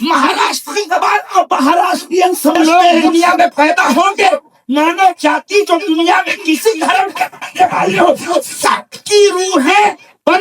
مہاراشٹر کی زبان اور مہاراشٹرین سمجھتے ہیں دنیا میں پیدا ہوں گے مانو جاتی جو دنیا میں کسی دھرم کے رہنے والے ہو سب کی روحیں بن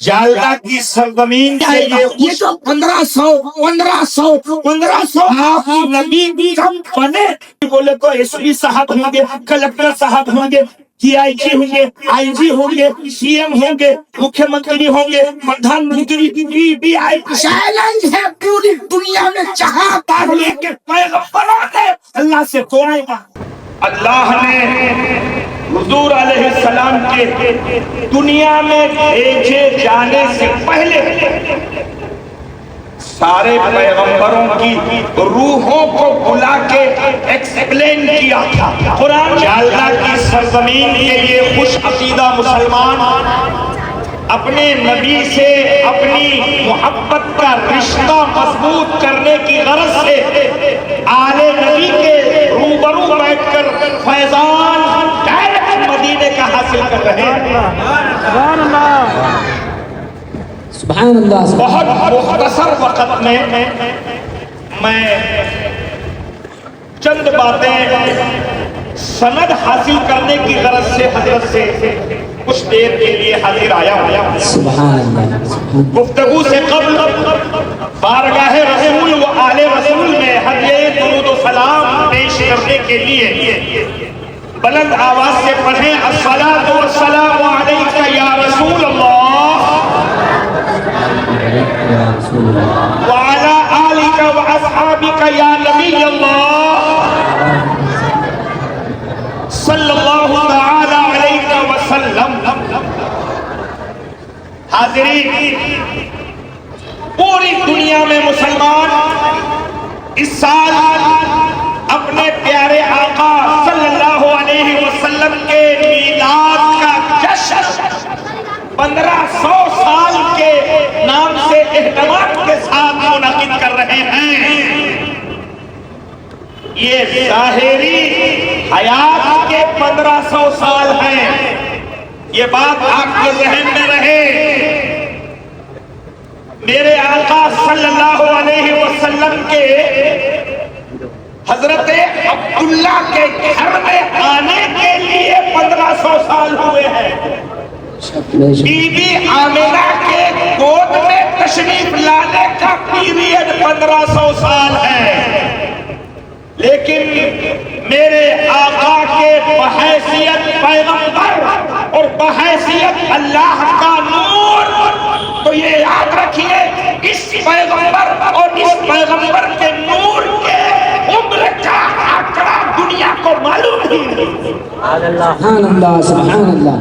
جالدہ کی سرزمین سے یہ جو 1500 آپ نبی بھی کم بنے بولے تو ایس پی صاحب ہوں گے, کلکٹر صاحب ہوں گے, ٹی آئی جی ہوں گے, آئی جی ہوں گے, سی ایم ہوں گے, مکھیہ منتری ہوں گے, پردھان منتری بھی آئی. چیلنج ہے پوری دنیا میں جہاں پر لے کے پیغمبروں نے اللہ سے توڑے گا. اللہ نے حضور علیہ السلام کے دنیا میں بھیجے جانے سے پہلے سارے پیغمبروں کی روحوں کو بلا کے ایکسپلین کیا تھا. قرآن جالدہ کی سرزمین کے یہ خوش عقیدہ مسلمان اپنے نبی سے اپنی محبت کا رشتہ مضبوط کرنے کی غرض سے آل نبی کے روبرو بیٹھ کر فیضان ڈائریکٹ مدینے کا حاصل کر رہے ہیں. سبحان اللہ. بہت مختصر وقت میں چند باتیں سند حاصل کرنے کی غرض سے حضرت سے کچھ دیر کے لیے حاضر آیا. سبحان اللہ. گفتگو سے قبل بارگاہ رسول و آل رسول میں ہدیہ درود و سلام پیش کرنے کے لیے بلند آواز سے پڑھیں الصلاۃ والسلام علیک یا رسول اللہ وعلی آلک واصحابک یا نبی اللہ صلی اللہ تعالی علیہ وسلم. حاضرین، پوری دنیا میں مسلمان اس سال اپنے پیارے آقا صلی اللہ علیہ وسلم کے میلاد کا جشن 1500 سال کے نام سے اہتمام کے ساتھ منعقد کر رہے ہیں. یہ ظاہری حیات کے 1500 سال ہیں. یہ بات آپ کے ذہن میں رہے. میرے آقا صلی اللہ علیہ وسلم کے حضرت عبداللہ کے گھر میں آنے کے لیے 1500 سال ہوئے ہیں. بی بی آمنہ کے گود میں تشریف لانے کا پیریڈ 1500 سال ہے. لیکن میرے آقا کے بحیثیت پیغمبر اور بحیثیت اللہ کا نور، تو یہ یاد رکھیے اس پیغمبر اور اس پیغمبر کے نور کے عمر کا آنکڑا دنیا کو معلوم ہی نہیں. سبحان اللہ. سبحان اللہ.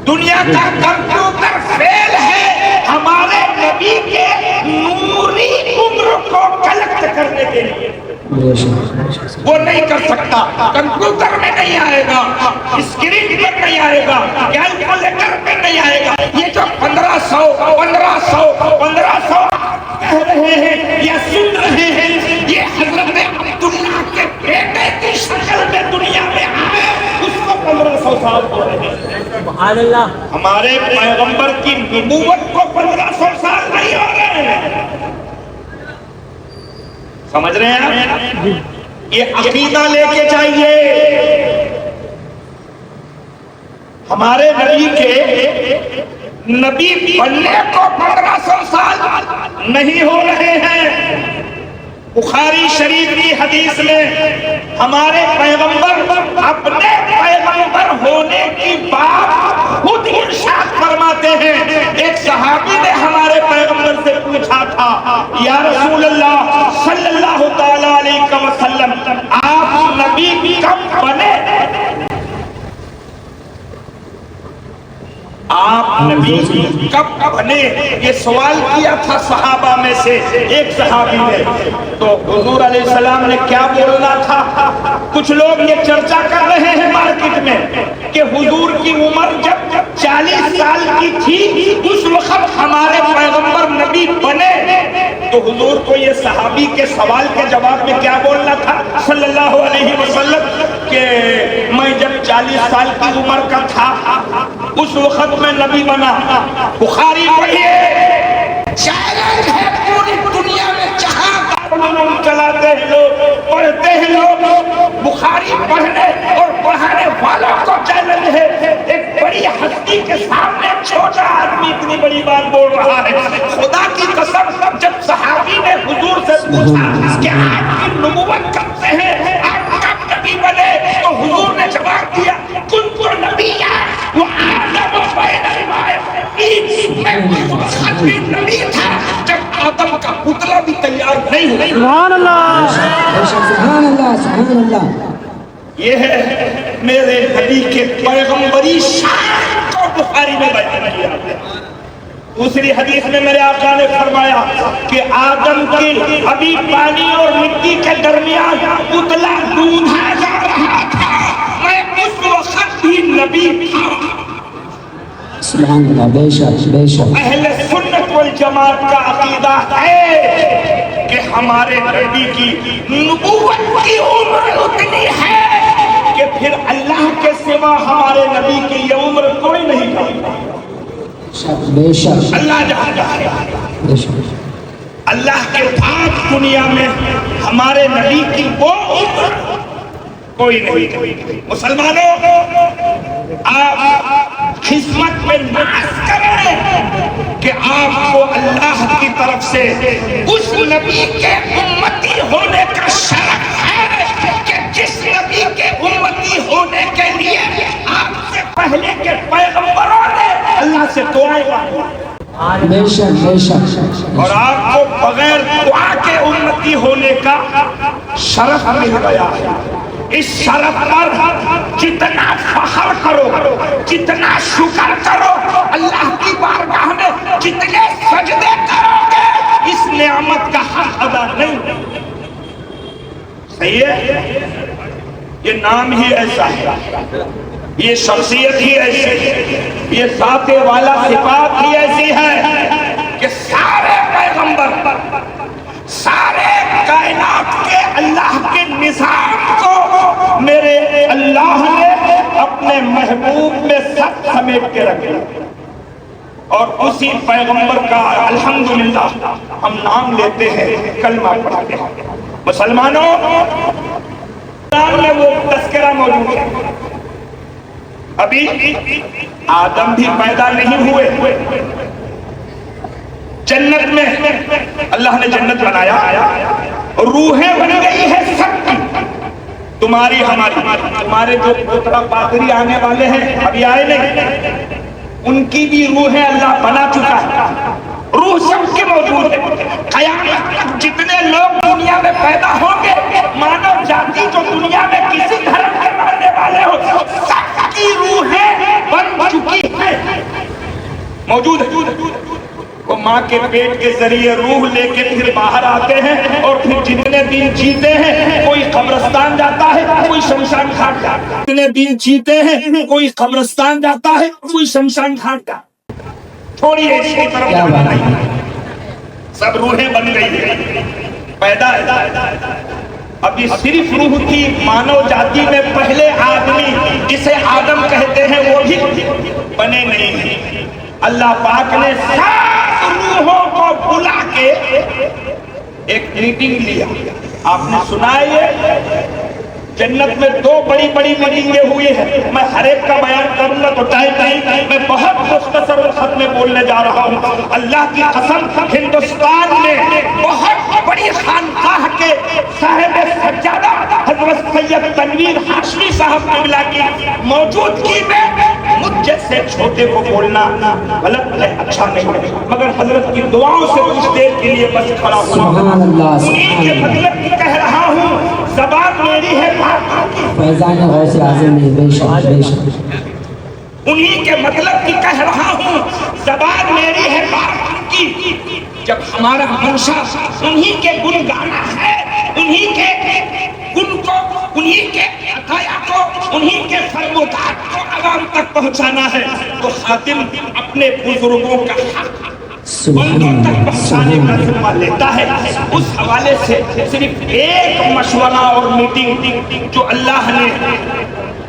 دنیا کا کمپیوٹر فیل ہے ہمارے نبی کے نوری عمر کو کلیکٹ کرنے کے لیے. وہ نہیں کر سکتا. کمپیوٹر میں نہیں آئے گا, اسکرین پر نہیں آئے گا, کیلکولیٹر پہ نہیں آئے گا. یہ جو 1500 کہہ رہے ہیں یا سن رہے ہیں, یہ حضرت عبداللہ کے بیٹے کی شکل میں دنیا میں آئے, اس کو 1500 سال ہو رہے ہیں. سبحان اللہ. ہمارے پیغمبر کی نبوت کو 1500 سال نہیں ہو رہے ہیں. سمجھ رہے ہیں؟ یہ عقیدہ لے کے چاہیے. ہمارے نبی کے نبی بننے کو 1500 سال نہیں ہو رہے ہیں. بخاری شریف کی حدیث میں ہمارے پیغمبر اپنے پیغمبر ہونے کی بات خود ارشاد فرماتے ہیں. ایک صحابی نے ہمارے پیغمبر سے پوچھا تھا, یا رسول اللہ صلی اللہ تعالی علیہ وسلم آپ نبی کب بنے؟ آپ نبی کب بنے؟ یہ سوال کیا تھا صحابہ میں سے ایک صحابی نے. تو حضور علیہ السلام نے کیا بولنا تھا؟ کچھ لوگ یہ چرچا کر رہے ہیں مارکیٹ میں کہ حضور کی عمر جب 40 سال کی تھی اس وقت ہمارے پیغمبر نبی بنے. تو حضور کو یہ صحابی کے سوال کے جواب میں کیا بولنا تھا صلی اللہ علیہ وسلم کہ 40 سال کی عمر کا تھا، اس وقت میں نبی بنا۔ بخاری پڑھیے، چیلنج ہے پوری دنیا میں جہاں دارالعلوم چلاتے ہیں لوگ، پڑھتے ہیں لوگ، بخاری پڑھنے اور پڑھانے والوں کو چیلنج ہے۔ ایک بڑی ہستی کے سامنے چھوٹا آدمی اتنی بڑی بات بول رہا ہے۔ خدا کی قسم، جب صحابی نے حضور سے پوچھا کہ آپ کی نبوت کب سے ہے، آپ کب نبی بنے، تو حضور نے جواب دیا کنت نبیا وآدم بین الماء، میں اس وقت بھی نبی تھا جب آدم کا پتلا بھی تیار نہیں ہوا۔ سبحان اللہ، سبحان اللہ، سبحان اللہ۔ یہ ہے میرے نبی کے پیغمبری شان کو بخاری میں بیان کیا۔ دوسری حدیث میں میرے آقا نے فرمایا کہ آدم کے ابھی پانی اور مٹی کے درمیان پتلا ڈھونڈا جا رہا تھا، میں اس وقت بھی نبی تھا۔ سبحان اللہ، بے شک بے شک۔ اہل سنت والجماعت کا عقیدہ ہے کہ ہمارے نبی کی نبوت کی عمر اتنی ہے کہ پھر اللہ کے سوا ہمارے نبی کی یہ عمر کوئی نہیں جانتا۔ بے شک اللہ جانتا ہے۔ بے شک۔ اللہ کے پاک دنیا میں ہمارے نبی کی وہ عمر کوئی نہیں۔ مسلمانوں، آپ خدمت میں ناز کریں کہ آپ کو اللہ کی طرف سے اس نبی کے امتی ہونے کا شرف ہے کہ جس نبی کے امتی ہونے کے لیے آپ سے پہلے کے پیغمبروں نے اللہ سے دعائیں مانگی، بے شک بے شک۔ اور آپ کو بغیر دعا کے امتی ہونے کا شرف مل گیا ہے۔ اس شرف پر جتنا فخر کرو، جتنا شکر کرو، اللہ کی بارگاہ میں جتنے سجدے کرو گے، اس نعمت کا حق ادا نہیں۔ صحیح ہے؟ یہ نام ہی ایسا ہے، یہ شخصیت ہی ایسی ہے، یہ ذات والا صفات ہی ایسی ہے کہ سارے پیغمبر، سارے کائنات کے اللہ کے نظام کو میرے اللہ نے اپنے محبوب میں سب سمیٹ کے رکھے، اور اسی پیغمبر کا الحمدللہ ہم نام لیتے ہیں، کلمہ پڑھتے ہیں۔ مسلمانوں، قرآن میں وہ تذکرہ موجود ہے۔ ابھی آدم بھی پیدا نہیں ہوئے، جنت میں اللہ نے جنت بنایا، روحیں بن گئی ہے سب کی، تمہاری ہماری، تمہارے جو پوترا پاتری آنے والے ہیں ابھی آئے نہیں، ان کی بھی روحیں اللہ بنا چکا ہے، روح سب کے موجود ہے۔ قیامت تک جتنے لوگ دنیا میں پیدا ہوں گے، مانو جاتی جو دنیا میں کسی دھرم کے ماننے والے ہو، سب کی روحیں بن چکی ہیں، موجود ہے۔ وہ ماں کے پیٹ کے ذریعے روح لے کے پھر باہر آتے ہیں، اور پھر جتنے دن جیتے ہیں، کوئی قبرستان جاتا ہے، کوئی شمشان گھاٹ جاتا ہے، جتنے دن جیتے ہیں، کوئی قبرستان جاتا ہے، کوئی شمشان گھاٹ جاتا ہے۔ چھوڑیے اس کی طرف جانا نہیں، سب روحیں بن گئی ہیں، پیدا ہے۔ ابھی صرف روح کی مانو جاتی میں پہلے آدمی جسے آدم کہتے ہیں وہ بھی بنے نہیں ہیں۔ اللہ پاک نے سب روحوں کو بلا کے ایک میٹنگ لیا۔ آپ نے سنا ہے یہ جنت میں دو بڑی بڑی میٹنگیں ہوئی ہیں، میں ہر ایک کا بیان کروں گا تو ٹائم نہیں، میں بہت مختصر وقت میں بولنے جا رہا ہوں۔ اللہ کی قسم، ہندوستان میں بہت بڑی خانقاہ کے صاحب سجادہ حضرت سید تنویر ہاشمی صاحب قبلہ کی موجودگی میں مجھ جیسے چھوٹے کو بولنا غلط ہے، اچھا نہیں ہے، مگر حضرت کی دعاؤں سے کچھ دیر کے لیے بس کھڑا ہوا، انہیں کے مطلب کی کہہ رہا ہوں، زبان میری ہے فیضان غوث اعظم میں، بے شک بے شک۔ انہیں کے مطلب کی کہہ رہا ہوں، زبان میری ہے بات کی، جب ہمارا منشا انہیں کے گن گانا ہے، انہیں کے گن کو، انہیں کے عطایا کو، انہیں کے فرمودات کو عوام تک پہنچانا ہے، تو خاتم اپنے بزرگوں کا حق بندوں تک پہنچانے کا ذمہ لیتا ہے۔ اس حوالے سے صرف ایک مشورہ اور میٹنگ جو اللہ نے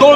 2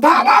12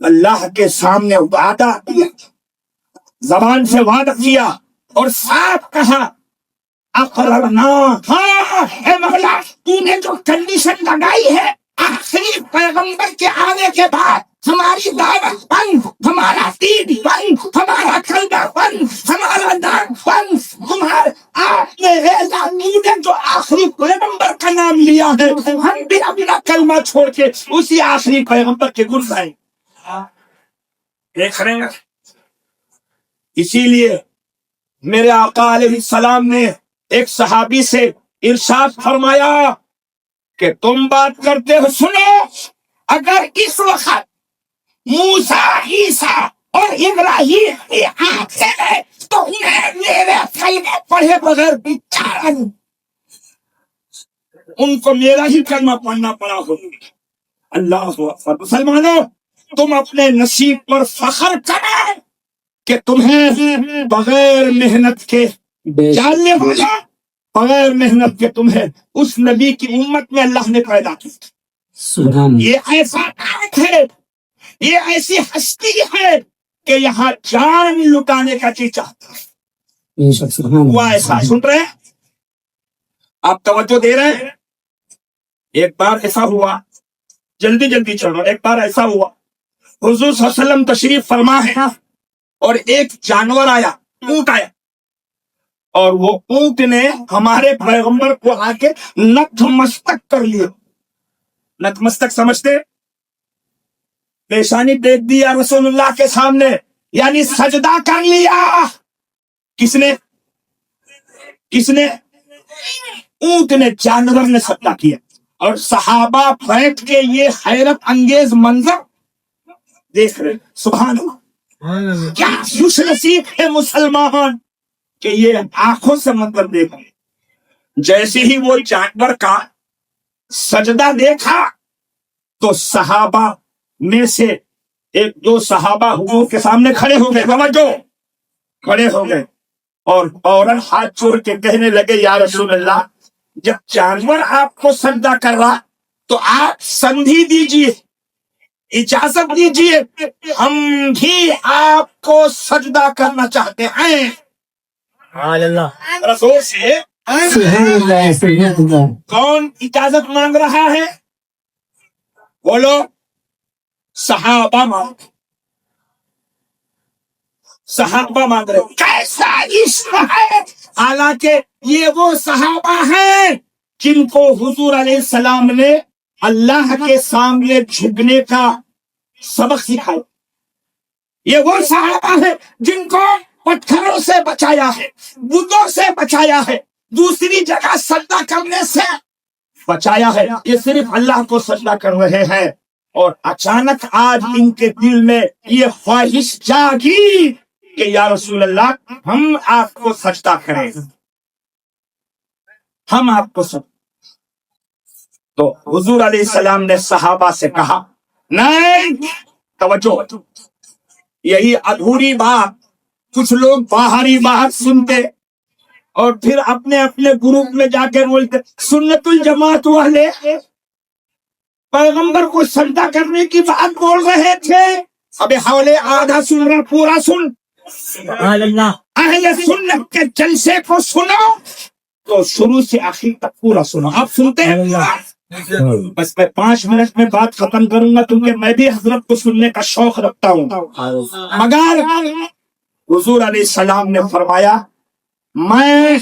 اللہ کے سامنے وعدہ کیا، زبان سے وعدہ کیا اور صاف کہا اقررنا، ہاں اے مولا تو نے جو کنڈیشن لگائی ہے آخری پیغمبر کے آنے کے بعد، ہماری دعوت بند، ہمارا دین بند، ہمارا کلمہ بند، ہمارا نام بند، تمہارے آپ نے جو آخری پیغمبر کا نام لیا ہے ہم بھی اپنا کلمہ چھوڑ کے اسی آخری پیغمبر کے گن گائیں۔ دیکھ رہے ہیں، اسی لیے میرے آقا علیہ السلام نے ایک صحابی سے ارشاد فرمایا کہ تم بات کرتے ہو سنو، اگر اس وقت موسیٰ، عیسیٰ اور ابراہیم کی آنکھ سے تو انہیں میرے کلمہ پڑھے بغیر بیچارہ ان کو میرا ہی کلمہ پڑھنا پڑا ہو۔ اللہ اکبر۔ مسلمانوں، تم اپنے نصیب پر فخر کرو کہ تمہیں بغیر محنت کے جاننے والا، بغیر محنت کے تمہیں اس نبی کی امت میں اللہ نے پیدا کیا۔ سبحان اللہ۔ یہ ایسا آنکھ ہے، یہ ایسی ہستی ہے کہ یہاں جان لٹانے کا چیز چاہتا ہے۔ بے شک، سبحان ہوا اللہ۔ ایسا، سن رہے ہیں آپ، توجہ دے رہے ہیں؟ ایک بار ایسا ہوا، جلدی جلدی چلو، ایک بار ایسا ہوا حضور صلی اللہ علیہ وسلم تشریف فرما ہے اور ایک جانور آیا، اونٹ آیا، اور وہ اونٹ نے ہمارے پیغمبر کو آ کے نت مستک کر لیا۔ نت مستک سمجھتے؟ پیشانی ٹیک دیا رسول اللہ کے سامنے، یعنی سجدہ کر لیا۔ کس نے؟ کس نے؟ اونٹ نے، جانور نے سجدہ کیا۔ اور صحابہ بیٹھ کے یہ حیرت انگیز منظر دیکھ رہے۔ سبحان اللہ، کیا خوش نصیب ہے مسلمان کہ یہ آنکھوں سے منظر دیکھ رہے۔ جیسے ہی وہ جانور کا سجدہ دیکھا تو صحابہ میں سے ایک دو صحابہ حضور کے سامنے کھڑے ہو گئے، توجہ، کھڑے ہو گئے اور فوراً ہاتھ جوڑ کے کہنے لگے یا رسول اللہ، جب جانور آپ کو سجدہ کر رہا تو آپ سندھی دیجیے، اجازت دیجیے، ہم بھی آپ کو سجدہ کرنا چاہتے ہیں۔ رسول سے سبحان اللہ، سبحان اللہ۔ کون اجازت مانگ رہا ہے؟ بولو، صحابہ مانگ رہے۔ کیسا عشق ہے! حالانکہ یہ وہ صحابہ ہیں جن کو حضور علیہ السلام نے اللہ کے سامنے جھکنے کا سبق سکھایا۔ یہ وہ صحابہ ہیں جن کو پتھروں سے بچایا ہے، بتوں سے بچایا ہے، دوسری جگہ سجدہ کرنے سے بچایا ہے۔ یہ صرف اللہ کو سجدہ کر رہے ہیں، اور اچانک آج ان کے دل میں یہ خواہش جاگی کہ یا رسول اللہ، ہم آپ کو سجدہ کریں، ہم آپ کو سجدہ۔ تو حضور علیہ السلام نے صحابہ سے کہا نہیں، توجہ، یہی ادھوری بات کچھ لوگ باہری بات سنتے اور پھر اپنے اپنے گروپ میں جا کے بولتے سنت الجماعت والے پیغمبر کو سجدہ کرنے کی بات بول رہے تھے۔ ابے حولے آدھا سن رہا، پورا سن۔ اہل سنت کے جلسے کو سنو تو شروع سے آخر تک پورا سنو۔ آپ سنتے ہیں؟ بس میں 5 منٹ میں بات ختم کروں گا کیونکہ میں بھی حضرت کو سننے کا شوق رکھتا ہوں۔ مگر حضور علیہ السلام نے فرمایا میں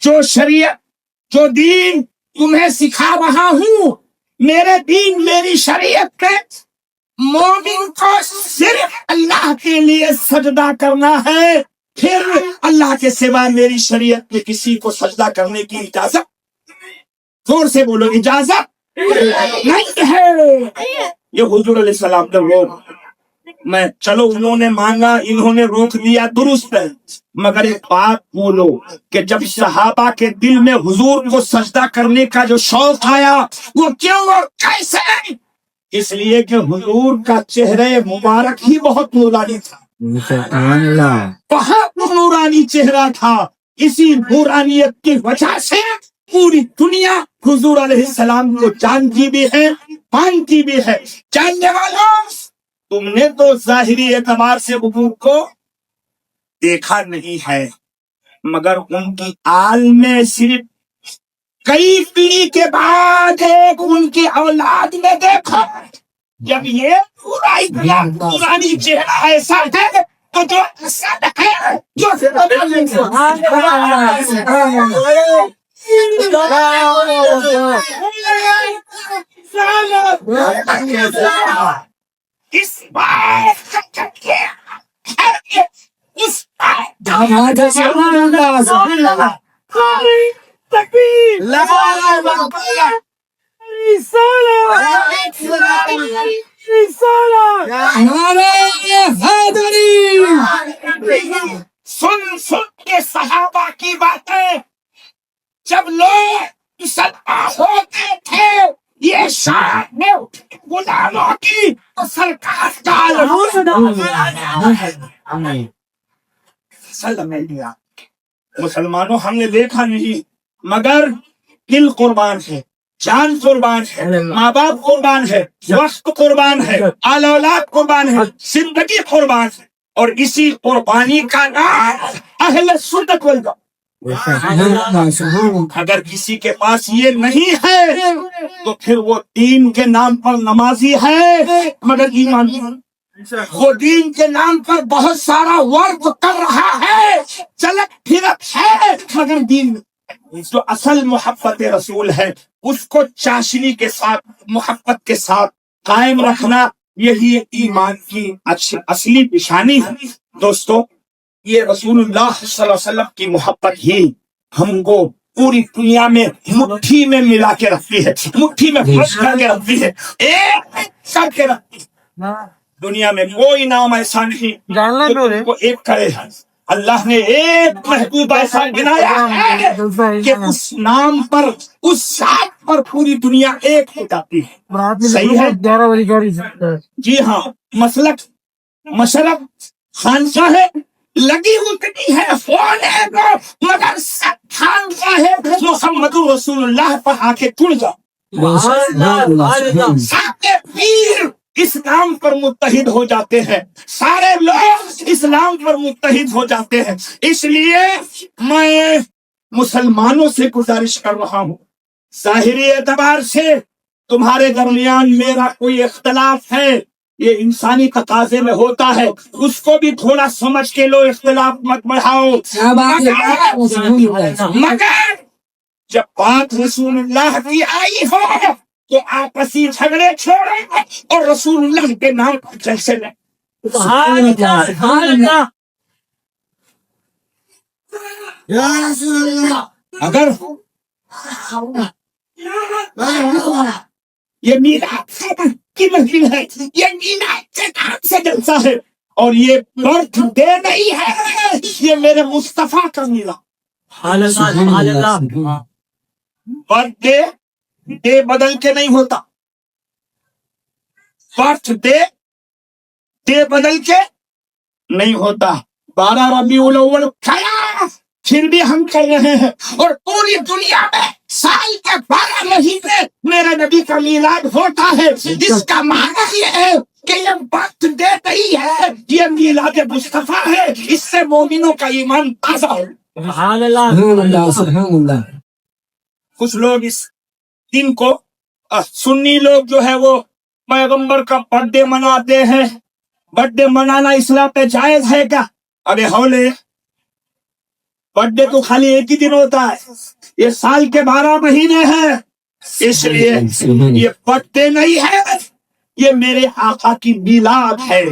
جو شریعت، جو دین تمہیں سکھا رہا ہوں، میرے دین، میری شریعت میں مومن کو صرف اللہ کے لیے سجدہ کرنا ہے، پھر اللہ کے سوا میری شریعت میں کسی کو سجدہ کرنے کی اجازت، زور سے بولو، اجازت نہیں ہے۔ یہ حضور علیہ السلام نے روک، میں چلو انہوں نے مانگا، انہوں نے روک دیا، درست ہے، مگر ایک بات بولو کہ جب صحابہ کے دل میں حضور کو سجدہ کرنے کا جو شوق آیا وہ کیوں اور کیسے؟ اس لیے کہ حضور کا چہرہ مبارک ہی بہت نورانی تھا، بہت نورانی چہرہ تھا۔ اسی نورانیت کی وجہ سے پوری دنیا حضور علیہ السلام کو جانتی بھی ہے، مانتی بھی ہے۔ جاننے والوں، تم نے تو ظاہری اعتبار سے حقوق کو دیکھا نہیں ہے، مگر ان کی آل میں صرف کئی پیڑھی کے بعد ایک ان کی اولاد نے دیکھا۔ جب یہ پرانی چہرہ ایسا ہے تو جو اصل ہے جو اس بات اس سن کے صحابہ کی باتیں جب لوگ مسلمان ہوتے تھے یہ شان میں غلاموں کی سرکار کا مسلمانوں ہم نے دیکھا نہیں، مگر دل قربان ہے، جان قربان ہے، ماں باپ قربان ہے، وقت قربان ہے، آل اولاد قربان ہے، زندگی قربان ہے، اور اسی قربانی کا نام اہل سنت والجماعت۔ اگر کسی کے پاس یہ نہیں ہے تو پھر وہ دین کے نام پر نمازی ہے مگر ایمان نہیں، وہ دین کے نام پر بہت سارا ورد کر رہا ہے، چلک پھرک ہے مگر دین نہیں۔ جو اصل محبت رسول ہے اس کو چاشنی کے ساتھ، محبت کے ساتھ قائم رکھنا، یہی ایمان کی اصلی نشانی ہے۔ دوستو، یہ رسول اللہ صلی اللہ علیہ وسلم کی محبت ہی ہم کو پوری دنیا میں مٹھی میں ملا کے رکھتی ہے، مٹھی میں پھنس کر کے رکھتی ہے، ایک کر کے رکھتی ہے۔ دنیا میں کوئی نام ایسا نہیں جو تم کو ایک کرے۔ اللہ نے ایک محبوب ایسا بنایا ہے کہ اس نام پر، اس ذات پر پوری دنیا ایک ہو جاتی ہے۔ صحیح ہے؟ جی ہاں، مسلک مشرق خانقاہ ہے، لگی اتنی ہے فون ہے مگر خانقاہ ہے محمد رسول اللہ پر آ کے جڑ جاؤ۔ سارے پیر اسلام پر متحد ہو جاتے ہیں، سارے لوگ اسلام پر متحد ہو جاتے ہیں۔ اس لیے میں مسلمانوں سے گزارش کر رہا ہوں، ظاہری اعتبار سے تمہارے درمیان میرا کوئی اختلاف ہے، یہ انسانی تقاضے میں ہوتا ہے، اس کو بھی تھوڑا سمجھ کے لو، اختلاف مت بڑھاؤ۔ مگر جب بات رسول اللہ کی آئی ہو تو آپسی جھگڑے چھوڑیں اور رسول اللہ کے نام پر جلسے لیں۔ اگر یہ میلاد کی محفل ہے، یہ میلاد کے نام سے جلسہ ہے، اور یہ برتھ ڈے نہیں ہے، یہ میرے مصطفیٰ کا میلاد۔ برتھ ڈے بدل کے نہیں ہوتا، برتھ ڈے بدل کے نہیں ہوتا۔ 12 ربیع الاول کھڑا پھر بھی ہم کر رہے ہیں، اور پوری دنیا میں سال کے 12 مہینے میرے نبی کا میلاد ہوتا ہے، جس کا معنی یہ ہے کہ یہ برتھ ڈے نہیں ہے، یہ میلاد مصطفیٰ ہے۔ اس سے مومنوں کا ایمان تازہ ہو۔ کچھ لوگ اس دن کو، سنی لوگ جو ہے وہ پیغمبر کا برتھ ڈے مناتے ہیں۔ برتھ ڈے منانا اسلام میں جائز ہے کیا؟ ارے ہولے، برتھ ڈے تو خالی ایک ہی دن ہوتا ہے، یہ سال کے 12 مہینے ہیں، اس لیے یہ برتھ ڈے نہیں ہے، یہ میرے آقا کی میلاد ہے۔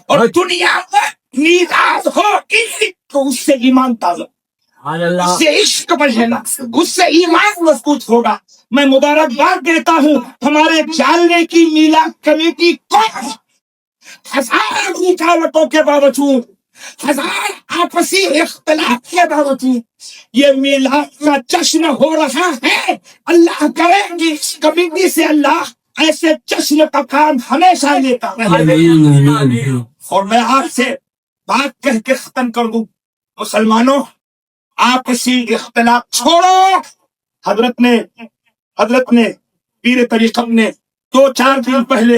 اور دنیا میں میلاد ہوگی تو اس سے ایمان تازہ، اس سے عشق بڑھے گا، اس سے ایمان مضبوط ہوگا۔ میں مبارکباد دیتا ہوں ہمارے جالنے کی میلاد کمیٹی کو، ہزار رکاوٹوں کے باوجود، ہزار آپسی اختلاف کے باوجود یہ میلاد کا جشن ہو رہا ہے۔ اللہ کرے کہ اس کمیٹی سے اللہ ایسے جشن کا کام ہمیشہ لیتا رہے۔ اور میں آپ سے بات کہہ کے ختم کر دوں، مسلمانوں، آپسی اختلاف چھوڑو۔ حضرت نے پیر طریقت نے 2-4 دن پہلے